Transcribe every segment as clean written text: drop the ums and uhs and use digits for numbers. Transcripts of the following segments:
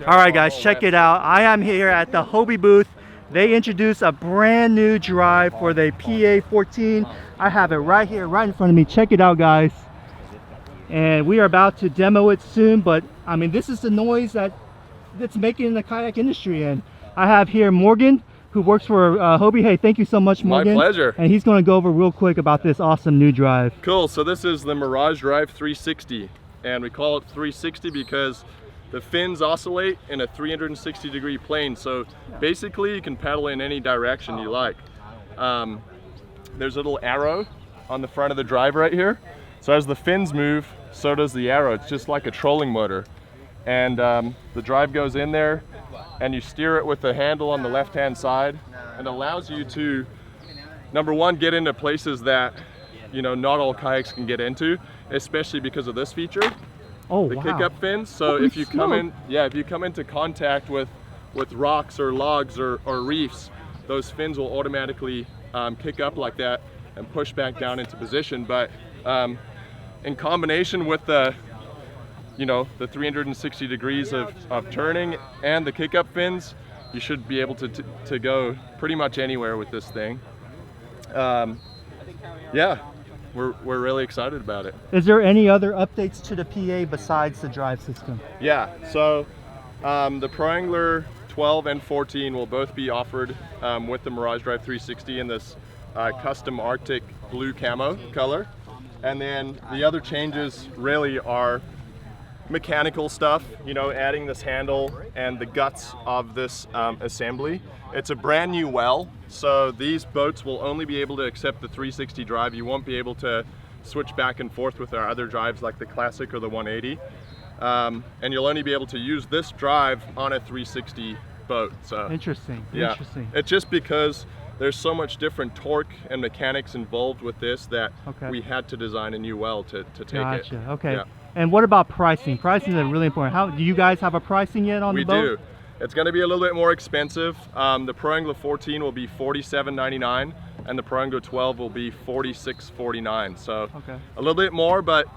All right, guys, check it out. I am here at the Hobie booth. They introduced a brand new drive for the PA14. I have it right here, right in front of me. Check it out, guys. And we are about to demo it soon, but I mean, this is the noise that's making in the kayak industry. And I have here Morgan, who works for Hobie. Hey, thank you so much, Morgan. My pleasure. And he's going to go over real quick about this awesome new drive. Cool. So this is the Mirage Drive 360, and we call it 360 because the fins oscillate in a 360-degree plane. So basically, you can paddle in any direction you like. There's a little arrow on the front of the drive right here. So as the fins move, so does the arrow. It's just like a trolling motor. And the drive goes in there, and you steer it with the handle on the left-hand side, and allows you to, number one, get into places that, you know, not all kayaks can get into, especially because of this feature. Oh, the wow. kick-up fins. So Holy if you come smoke. in, if you come into contact with rocks or logs or reefs, those fins will automatically kick up like that and push back down into position. But in combination with the, you know, the 360 degrees of turning and the kick-up fins, you should be able to go pretty much anywhere with this thing. Yeah. We're really excited about it. Is there any other updates to the PA besides the drive system? Yeah, so the Pro Angler 12 and 14 will both be offered with the Mirage Drive 360 in this custom Arctic blue camo color. And then the other changes really are mechanical stuff, you know, adding this handle and the guts of this assembly. It's a brand new well, so these boats will only be able to accept the 360 drive. You won't be able to switch back and forth with our other drives like the Classic or the 180. And you'll only be able to use this drive on a 360 boat. So Interesting, yeah, interesting. it's just because there's so much different torque and mechanics involved with this that we had to design a new well to take it. Gotcha, okay. Yeah. And what about pricing? Pricing is really important. How do you guys have a pricing yet on the boat? We do. It's going to be a little bit more expensive. The Pro Angler 14 will be $47.99, and the Pro Angler 12 will be $46.49. So a little bit more, but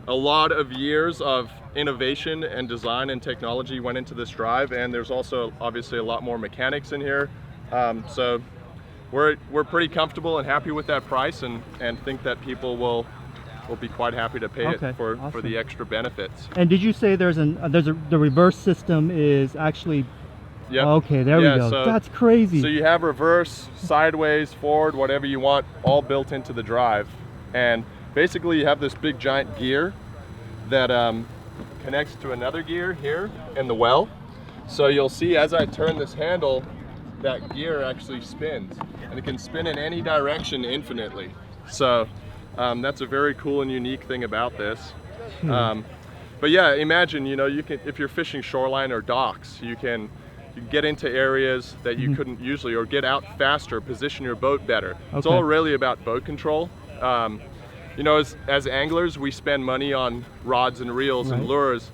a lot of years of innovation and design and technology went into this drive, and there's also obviously a lot more mechanics in here. So we're pretty comfortable and happy with that price, and think that people will be quite happy to pay it for the extra benefits. And did you say the reverse system is actually? Yep. Okay, there we go. So, that's crazy. So you have reverse, sideways, forward, whatever you want, all built into the drive. And basically you have this big giant gear that connects to another gear here in the well. So you'll see as I turn this handle, that gear actually spins, and it can spin in any direction infinitely. So that's a very cool and unique thing about this. But yeah, imagine, you know, you can, if you're fishing shoreline or docks, you can get into areas that you couldn't usually, or get out faster, position your boat better. It's all really about boat control. You know, as anglers, we spend money on rods and reels and lures,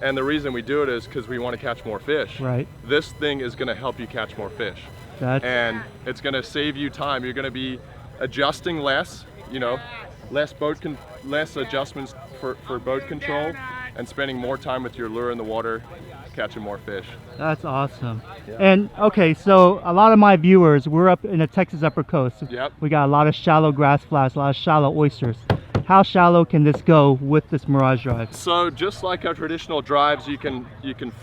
and the reason we do it is because we want to catch more fish. This thing is going to help you catch more fish. And it's going to save you time. You're going to be adjusting less, you know, less adjustments for boat control, and spending more time with your lure in the water, catching more fish. That's awesome. And okay, so a lot of my viewers, we're up in the Texas Upper Coast. We got a lot of shallow grass flats, a lot of shallow oysters. How shallow can this go with this Mirage Drive? So just like our traditional drives, you can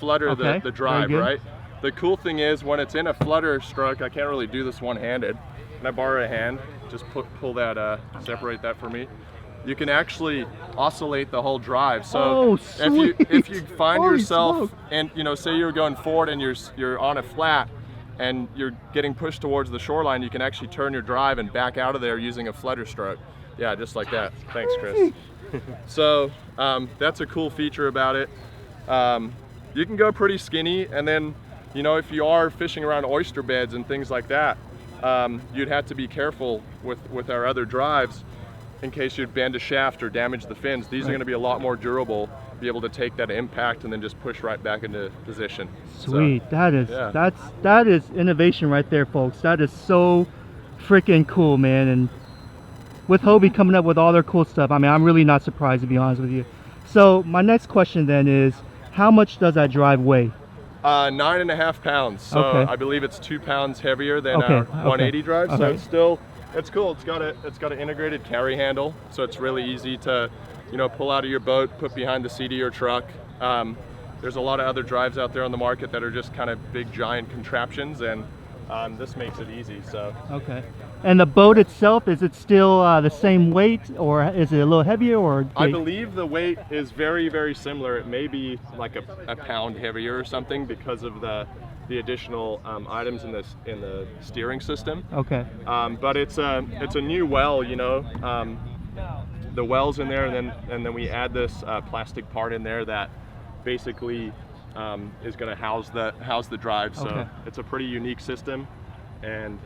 flutter the drive, right? The cool thing is when it's in a flutter stroke, I can't really do this one-handed. Can I borrow a hand? Just pull that, separate that for me. You can actually oscillate the whole drive. So if you find yourself, and you know, say you're going forward and you're on a flat and you're getting pushed towards the shoreline, you can actually turn your drive and back out of there using a flutter stroke. Yeah, just like that. Thanks, Chris. So that's a cool feature about it. You can go pretty skinny, and then, you know, if you are fishing around oyster beds and things like that, you'd have to be careful with our other drives in case you'd bend a shaft or damage the fins. These are going to be a lot more durable, be able to take that impact and then just push right back into position. Sweet. So, that is innovation right there, folks. That is so freaking cool, man. And with Hobie coming up with all their cool stuff, I mean, I'm really not surprised, to be honest with you. So my next question then is, how much does that drive weigh? 9.5 pounds. So Okay. I believe it's 2 pounds heavier than Okay, our okay. 180 drive. So Okay. it's still, it's cool. It's got an integrated carry handle, so it's really easy to, you know, pull out of your boat, put behind the seat of your truck. There's a lot of other drives out there on the market that are just kind of big giant contraptions, and this makes it easy. So Okay. And the boat itself, is it still the same weight, or is it a little heavier? Or I believe the weight is very, very similar. It may be like a pound heavier or something because of the additional items in the steering system. Okay. But it's a new well, you know. The well's in there, and then we add this plastic part in there that basically is going to house the drive. So Okay. it's a pretty unique system, and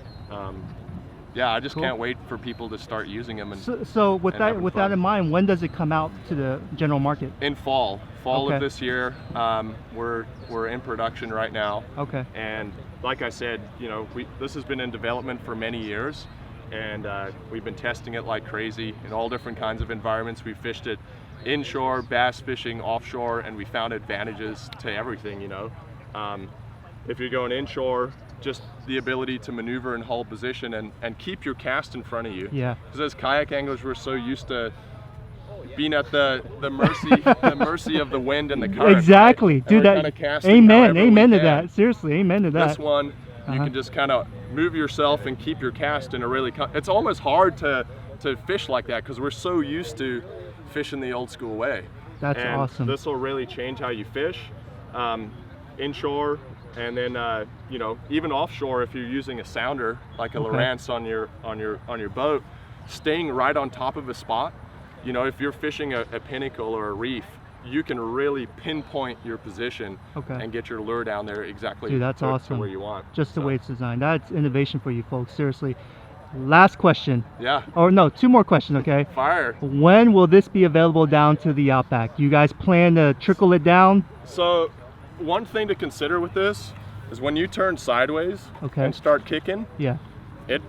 yeah, I just Cool. can't wait for people to start using them. And So with and that having with that fun. in mind, when does it come out to the general market? In fall Okay. of this year, we're in production right now. Okay. And like I said, you know, this has been in development for many years, and we've been testing it like crazy in all different kinds of environments. We fished it inshore, bass fishing, offshore, and we found advantages to everything, you know. If you're going inshore, just the ability to maneuver in hull position and keep your cast in front of you. Yeah. Because as kayak anglers, we're so used to being at the mercy of the wind and the current. Exactly. right? And Do we're that. kinda casting Amen. however we Amen to can. that. Seriously, amen to that. This one, you Uh-huh. can just kind of move yourself and keep your cast in a really. It's almost hard to fish like that because we're so used to fishing the old school way. That's and awesome. This will really change how you fish, inshore, and then you know, even offshore. If you're using a sounder like a Okay. Lowrance on your boat, staying right on top of a spot. You know, if you're fishing a pinnacle or a reef, you can really pinpoint your position Okay. and get your lure down there exactly Dude, that's to awesome. where you want. Just the So, way it's designed. That's innovation for you folks. Seriously. Last question. Yeah, Or no, two more questions, okay? fire. When will this be available down to the Outback? You guys plan to trickle it down? So one thing to consider with this is when you turn sideways Okay. and start kicking, Yeah. it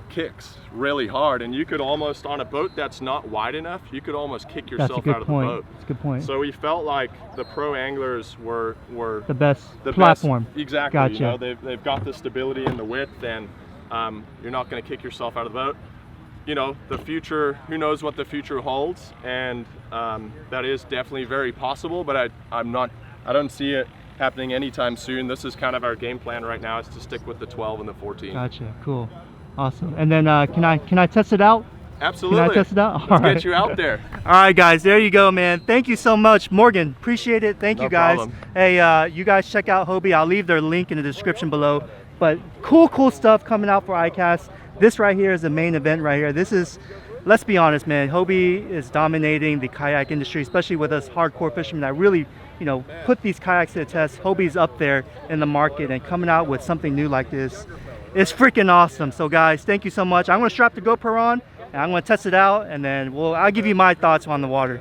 kicks really hard, and you could almost, on a boat that's not wide enough, you could almost kick That's a yourself good out of point. the boat. That's a good point. So we felt like the pro anglers were The best the platform. best, exactly. Gotcha. You know, they've got the stability and the width, and you're not going to kick yourself out of the boat. You know, the future, who knows what the future holds, and that is definitely very possible, but I don't see it happening anytime soon. This is kind of our game plan right now, is to stick with the 12 and the 14. Gotcha. Cool. Awesome. And then can I test it out? Absolutely. Can I test it out? Let's get you out there. All right, guys, there you go, man. Thank you so much, Morgan. Appreciate it. Thank No you, guys. problem. Hey, you guys check out Hobie. I'll leave their link in the description below. But cool stuff coming out for iCast. This right here is the main event right here. This is, let's be honest, man. Hobie is dominating the kayak industry, especially with us hardcore fishermen that really, you know, put these kayaks to the test. Hobie's up there in the market, and coming out with something new like this, it's freaking awesome. So, guys, thank you so much. I'm gonna strap the GoPro on, and I'm gonna test it out, and then I'll give you my thoughts on the water.